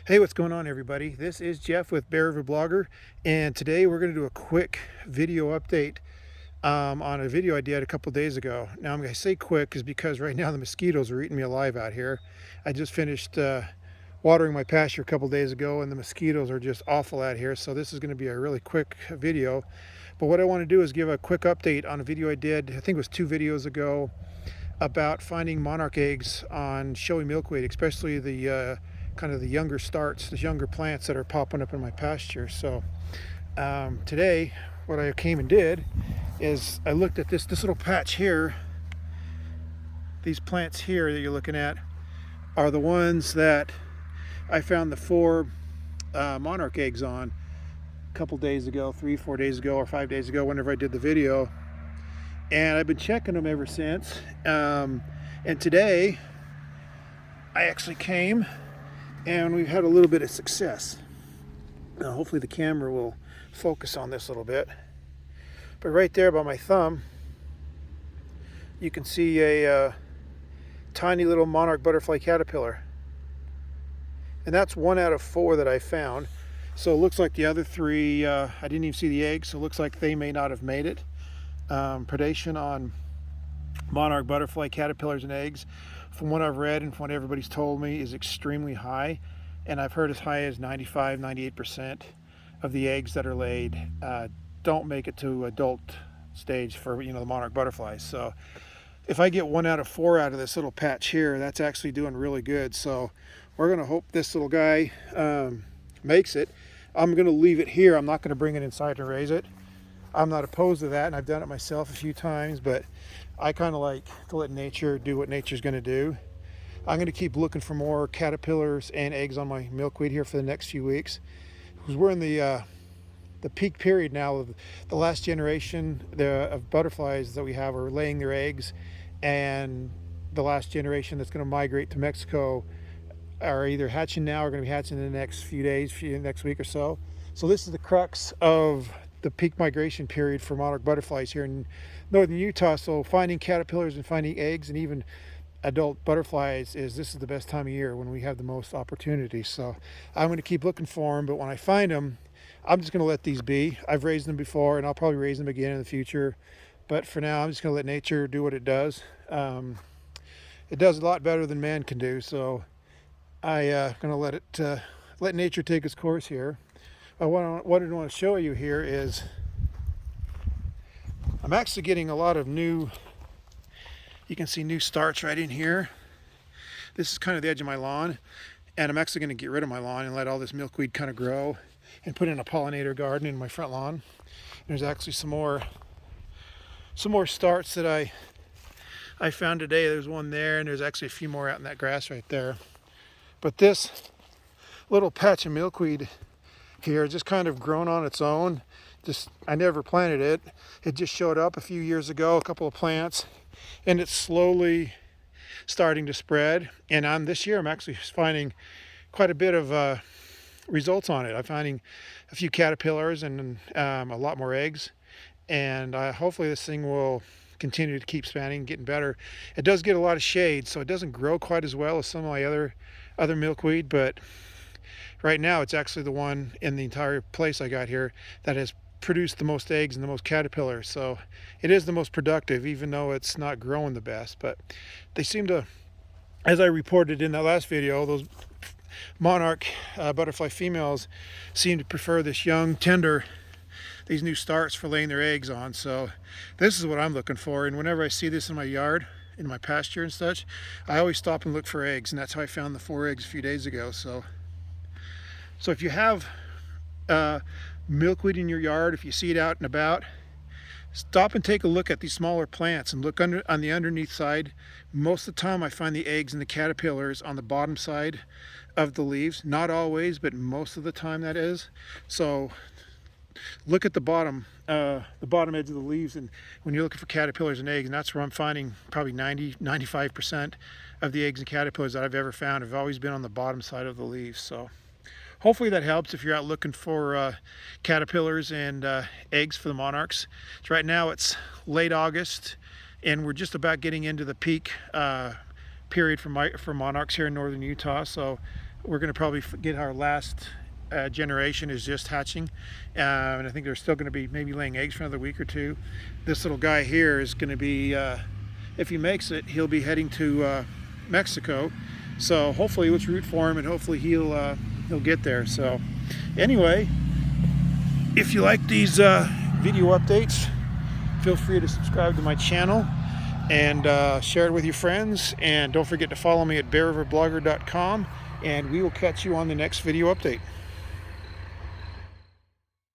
Hey, what's going on, everybody? This is Jeff with Bear River Blogger, and today we're going to do a quick video update on a video I did a couple days ago. Now, I'm going to say quick is because right now the mosquitoes are eating me alive out here. I just finished watering my pasture a couple days ago, and the mosquitoes are just awful out here, so this is going to be a really quick video. But what I want to do is give a quick update on a video I did, I think it was 2 videos ago, about finding monarch eggs on showy milkweed, especially the kind of the younger starts, the younger plants that are popping up in my pasture. So today, what I came and did is I looked at this little patch here. These plants here that you're looking at are the ones that I found the 4 monarch eggs on a couple days ago, 3-4 days ago, or 5 days ago, whenever I did the video. And I've been checking them ever since. And today, I actually came and we've had a little bit of success. Now, hopefully the camera will focus on this a little bit. But right there by my thumb, you can see a tiny little monarch butterfly caterpillar. And that's 1 out of 4 that I found. So it looks like the other 3, I didn't even see the eggs, so it looks like they may not have made it. Predation on monarch butterfly caterpillars and eggs, from what I've read and from what everybody's told me, is extremely high, and I've heard as high as 95-98% of the eggs that are laid don't make it to adult stage for the monarch butterflies. So if I get 1 out of 4 out of this little patch here, that's actually doing really good. So we're going to hope this little guy makes it. I'm going to leave it here. I'm not going to bring it inside to raise it. I'm not opposed to that, and I've done it myself a few times, but I kind of like to let nature do what nature's going to do. I'm going to keep looking for more caterpillars and eggs on my milkweed here for the next few weeks, because we're in the peak period now of the last generation of butterflies that we have are laying their eggs, and the last generation that's going to migrate to Mexico are either hatching now or going to be hatching in the next few days, next week or so. So this is the crux of the peak migration period for monarch butterflies here in northern Utah. So finding caterpillars and finding eggs and even adult butterflies this is the best time of year when we have the most opportunity. So I'm going to keep looking for them, but when I find them, I'm just going to let these be. I've raised them before, and I'll probably raise them again in the future, but for now I'm just going to let nature do what it does. It does a lot better than man can do, so I'm going to let nature take its course here. What I want to show you here is I'm actually getting a lot of new, you can see new starts right in here. This is kind of the edge of my lawn, and I'm actually going to get rid of my lawn and let all this milkweed kind of grow and put in a pollinator garden in my front lawn. There's actually some more starts that I found today. There's one there, and there's actually a few more out in that grass right there. But this little patch of milkweed here just kind of grown on its own. I never planted it. It just showed up a few years ago, a couple of plants, and it's slowly starting to spread. And this year I'm actually finding quite a bit of results on it. I'm finding a few caterpillars and a lot more eggs, and hopefully this thing will continue to keep expanding, getting better. It does get a lot of shade, so it doesn't grow quite as well as some of my other milkweed, but right now it's actually the one in the entire place I got here that has produced the most eggs and the most caterpillars. So it is the most productive, even though it's not growing the best. But they seem to, as I reported in that last video, those monarch butterfly females seem to prefer this young, tender, these new starts for laying their eggs on. So this is what I'm looking for. And whenever I see this in my yard, in my pasture and such, I always stop and look for eggs. And that's how I found the 4 eggs a few days ago. So if you have milkweed in your yard, if you see it out and about, stop and take a look at these smaller plants and look on the underneath side. Most of the time I find the eggs and the caterpillars on the bottom side of the leaves. Not always, but most of the time that is. So look at the bottom edge of the leaves, and when you're looking for caterpillars and eggs, and that's where I'm finding probably 90-95% of the eggs and caterpillars that I've ever found have always been on the bottom side of the leaves. So hopefully that helps if you're out looking for caterpillars and eggs for the monarchs. So right now it's late August, and we're just about getting into the peak period for monarchs here in northern Utah. So we're going to probably get our last generation is just hatching, and I think they're still going to be maybe laying eggs for another week or two. This little guy here is going to be, if he makes it, he'll be heading to Mexico. So hopefully let's root for him, and hopefully he'll get there. So anyway, if you like these video updates, feel free to subscribe to my channel and share it with your friends. And don't forget to follow me at bearriverblogger.com, and we will catch you on the next video update.